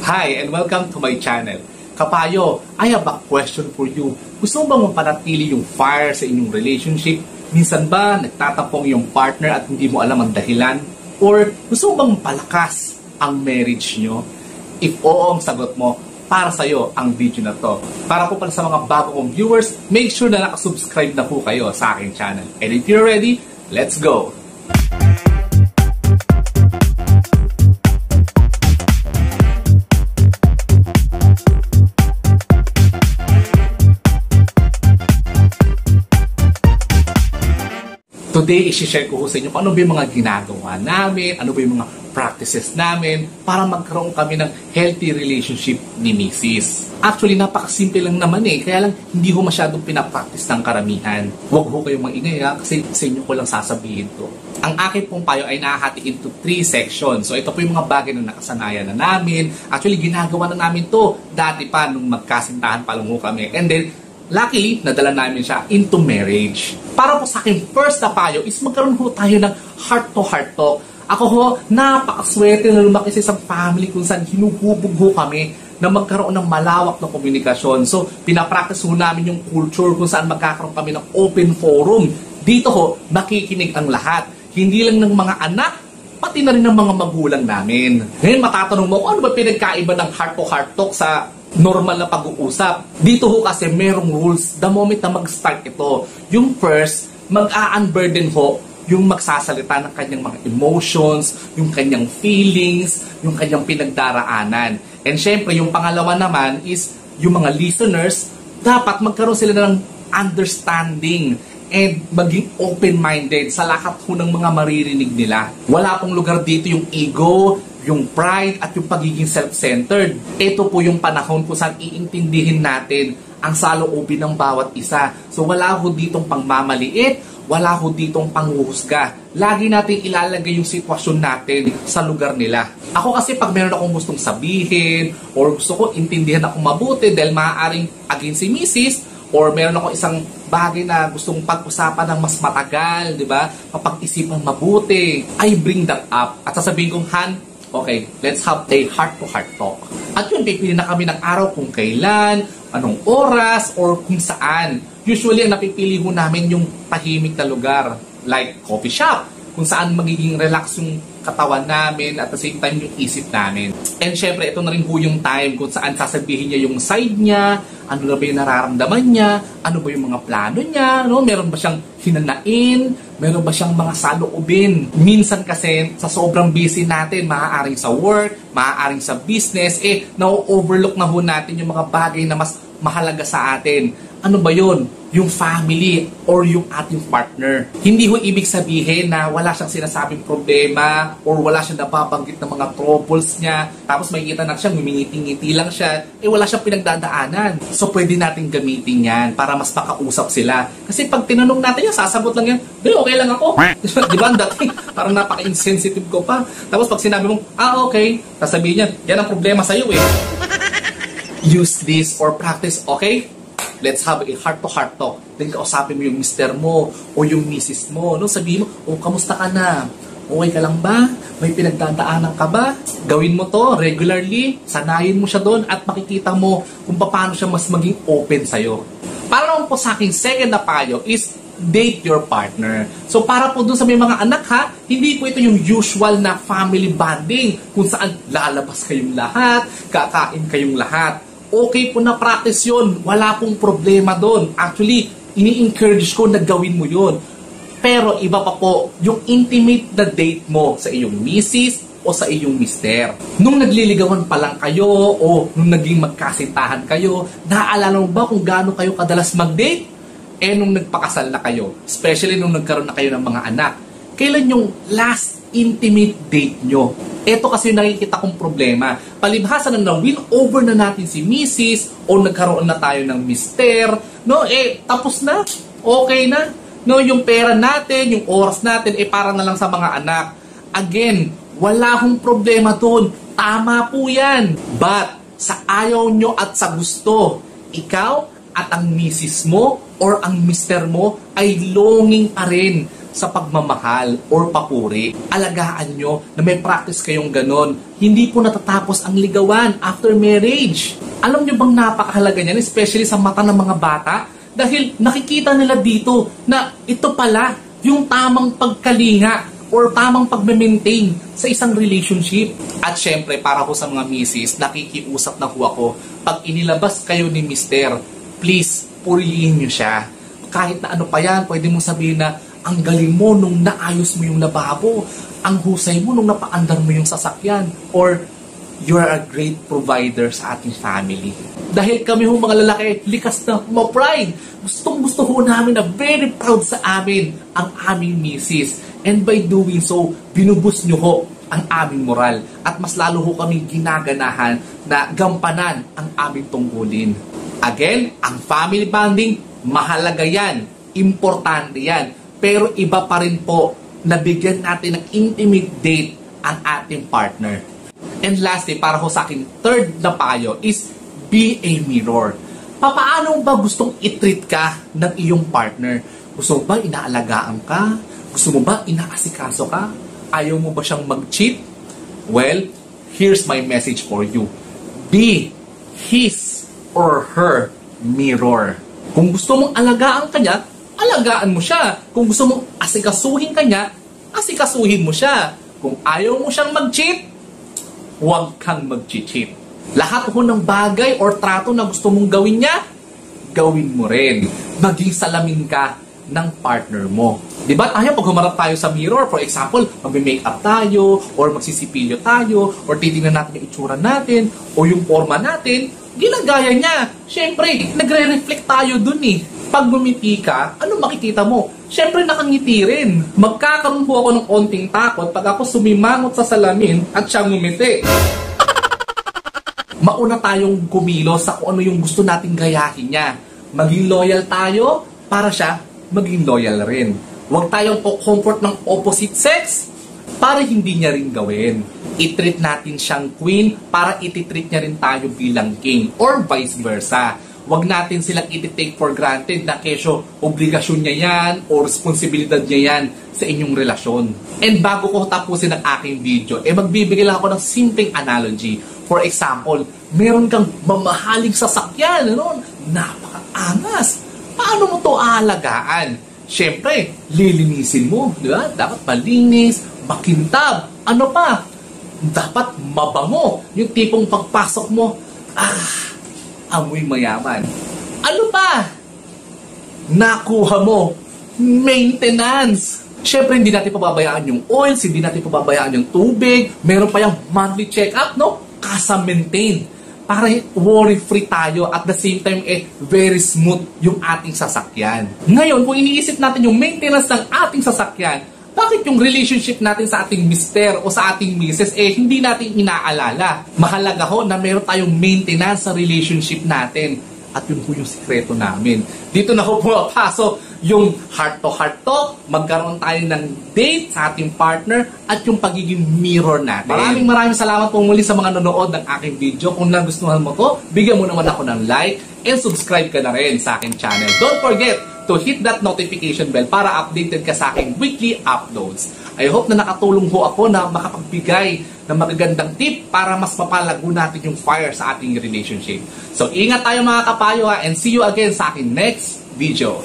Hi and welcome to my channel. Kapayo, I have a question for you. Gusto mo bang mapanatili yung fire sa inyong relationship? Minsan ba nagtatapong yung partner at hindi mo alam ang dahilan? Or gusto mo bang palakas ang marriage nyo? If oo ang sagot mo, para sa'yo ang video na to. Para po pala sa mga bago kong viewers, make sure na nakasubscribe na po kayo sa aking channel. And if you're ready, let's go! Today, isi-share ko sa inyo kung ano ba yung mga ginagawa namin, ano ba yung mga practices namin para magkaroon kami ng healthy relationship ni Mrs. Actually, napakasimple lang naman kaya lang hindi ko masyadong pinapractice ng karamihan. Huwag ho kayong maingay kasi sa inyo ko lang sasabihin to. Ang akin pong payo ay nakahati into 3 sections. So ito po yung mga bagay na nakasanayan na namin. Actually, ginagawa na namin to dati pa nung magkasintahan pa lang ho kami. And then, luckily, nadala namin siya into marriage. Para po sa akin, first na payo is magkaroon ho tayo ng heart-to-heart talk. Ako ho, napakaswerte na lumaki sa isang family kung saan hinuhubog ho kami na magkaroon ng malawak na komunikasyon. So, pinapractice ho namin yung culture kung saan magkakaroon kami ng open forum. Dito ho, makikinig ang lahat. Hindi lang ng mga anak, pati na rin ng mga magulang namin. Ngayon, matatanong mo, ano ba pinagkaiba ng heart-to-heart talk sa normal na pag-uusap? Dito ho kasi merong rules the moment na mag-start ito. Yung first, mag-a-unburden ho yung magsasalita ng kanyang mga emotions, yung kanyang feelings, yung kanyang pinagdaraanan. And syempre, yung pangalawa naman is yung mga listeners, dapat magkaroon sila ng understanding and maging open-minded sa lahat ho ng mga maririnig nila. Wala pong lugar dito yung ego, yung pride at yung pagiging self-centered. Ito po yung panahon kung saan iintindihin natin ang saloobin ng bawat isa. So wala ho ditong pangmamaliit, wala ho ditong panghuhusga. Lagi natin ilalagay yung sitwasyon natin sa lugar nila. Ako kasi pag meron akong gustong sabihin or gusto ko intindihan ako mabuti dahil maaaring against si Mrs. or meron ako isang bagay na gustong pag-usapan ng mas matagal, di ba? Mapag-isipan mabuti, I bring that up. At sasabihin kong, Han, okay, let's have a heart-to-heart talk. At yun, pipili na kami ng araw kung kailan, anong oras, or kung saan. Usually, ang napipili ho namin yung tahimik na lugar, like coffee shop, kung saan magiging relax yung katawan namin at the same time yung isip namin. And syempre, ito na rin ho yung time kung saan sasabihin niya yung side niya, ano na ba yung nararamdaman niya, ano ba yung mga plano niya, no? Meron ba siyang hinanain, meron ba siyang mga saloobin. Minsan kasi sa sobrang busy natin, maaaring sa work, maaaring sa business, na-overlook na ho natin yung mga bagay na mas mahalaga sa atin. Ano ba yun? Yung family or yung ating partner. Hindi ho ibig sabihin na wala siyang sinasabing problema or wala siyang napabanggit ng mga troubles niya. Tapos makikita na siya, ngumingiti-ngiti lang siya. Wala siyang pinagdadaanan. So pwede natin gamitin yan para mas makausap sila. Kasi pag tinanong natin yan, sasagot lang yan, okay lang ako. Di ba? Dating parang napaka-insensitive ko pa. Tapos pag sinabi mong, okay, sasabihin niya, yan ang problema sa'yo Use this or practice, okay? Let's have a heart-to-heart talk. Then kausapin mo yung mister mo o yung misis mo. No? Sabihin mo, kamusta ka na? Okay ka lang ba? May pinagdadaanan ka ba? Gawin mo to regularly. Sanayin mo siya doon at makikita mo kung paano siya mas maging open sa'yo. Para naman po sa aking second na payo is date your partner. So para po doon sa may mga anak hindi po ito yung usual na family bonding kung saan lalabas kayong lahat, kakain kayong lahat. Okay po na practice yun. Wala pong problema doon. Actually, ini-encourage ko na gawin mo yun. Pero iba pa po yung intimate na date mo sa iyong misis o sa iyong mister. Nung nagliligawan pa lang kayo o nung naging magkasintahan kayo, naaalala mo ba kung gaano kayo kadalas mag-date? Nung nagpakasal na kayo, especially nung nagkaroon na kayo ng mga anak, kailan yung last intimate date nyo? Ito kasi yung nakikita kong problema. Palibhasa na na-win over na natin si Mrs. o nagkaroon na tayo ng mister, no? Tapos na. Okay na. No, yung pera natin, yung oras natin, para na lang sa mga anak. Again, wala akong problema doon. Tama po yan. But, sa ayaw nyo at sa gusto, ikaw at ang misis mo or ang mister mo ay longing pa rin sa pagmamahal or papuri. Alagaan nyo na may practice kayong ganon. Hindi po natatapos ang ligawan after marriage. Alam nyo bang napakahalaga niyan, especially sa mata ng mga bata? Dahil nakikita nila dito na ito pala yung tamang pagkalinga or tamang pag-maintain sa isang relationship. At syempre, para ko sa mga misis, nakikiusap na ho ako, pag inilabas kayo ni mister, please, purihin nyo siya. Kahit na ano pa yan, pwede mo sabihin na, ang galing mo nung naayos mo yung lababo, ang husay mo nung napaandar mo yung sasakyan, or you are a great provider sa ating family. Dahil kami ho mga lalaki, likas na ma-pride. Gustong gusto ho namin na very proud sa amin ang aming misis. And by doing so, binubus nyo ho ang aming moral. At mas lalo ho kami ginaganahan na gampanan ang aming tungkulin. Again, ang family bonding, mahalaga yan. Importante yan. Pero iba pa rin po na bigyan natin ng intimate date ang ating partner. And lastly, para ho sa akin, third na payo is be a mirror. Paano ba gustong i-treat ka ng iyong partner? Gusto mo ba inaalagaan ka? Gusto mo ba inaasikaso ka? Ayaw mo ba siyang mag-cheat? Well, here's my message for you. Be his or her mirror. Kung gusto mong alagaan ka niya, alagaan mo siya. Kung gusto mong asikasuhin ka niya, asikasuhin mo siya. Kung ayaw mo siyang mag-cheat, huwag kang mag-cheat. Lahat ho ng bagay or trato na gusto mong gawin niya, gawin mo rin. Maging salamin ka ng partner mo. Diba tayo pag humarap tayo sa mirror, for example, mag-makeup tayo, or magsisipilyo tayo, or titingnan natin yung itsura natin, o yung forma natin, ginagaya niya. Siyempre, nagre-reflect tayo dun eh. Pag bumiti ka, ano makikita mo? Siyempre, nakangiti rin. Magkakaroon po ako ng konting takot pag ako sumimangot sa salamin at siya ngumiti. Mauna tayong kumilos sa kung ano yung gusto nating gayahin niya. Maging loyal tayo para siya maging loyal rin. Huwag tayong comfort ng opposite sex para hindi niya rin gawin. I-treat natin siyang queen para ititreat niya rin tayo bilang king or vice versa. Huwag natin silang iti-take for granted na kesyo obligasyon niya yan o responsibilidad niya yan sa inyong relasyon. And bago ko tapusin ang aking video, magbibigay lang ako ng simpleng analogy. For example, meron kang mamahaling sasakyan, ano? Napakaangas. Paano mo to aalagaan? Siyempre, lilinisin mo, di ba? Dapat malinis, makintab. Ano pa? Dapat mabango. Yung tipong pagpasok mo, amoy mayaman. Ano pa? Nakuha mo, maintenance. Siyempre, hindi natin pababayaan yung oils, hindi natin pababayaan yung tubig. Meron pa yung monthly check-up, no? Kasa-maintain. Para worry-free tayo at the same time, very smooth yung ating sasakyan. Ngayon, kung iniisip natin yung maintenance ng ating sasakyan, bakit yung relationship natin sa ating mister o sa ating misis, hindi natin inaalala? Mahalaga ho na meron tayong maintenance sa relationship natin. At yun po yung sikreto namin. Dito na ho pumapasok yung heart-to-heart talk, magkaroon tayo ng date sa ating partner, at yung pagiging mirror natin. Maraming salamat po muli sa mga nanonood ng aking video. Kung nagustuhan mo to, bigyan mo naman ako ng like and subscribe ka na rin sa aking channel. Don't forget to hit that notification bell para updated ka sa aking weekly uploads. I hope na nakatulong ho ako na makapagbigay ng magagandang tip para mas mapalago natin yung fire sa ating relationship. So ingat tayo mga kapayo and see you again sa aking next video.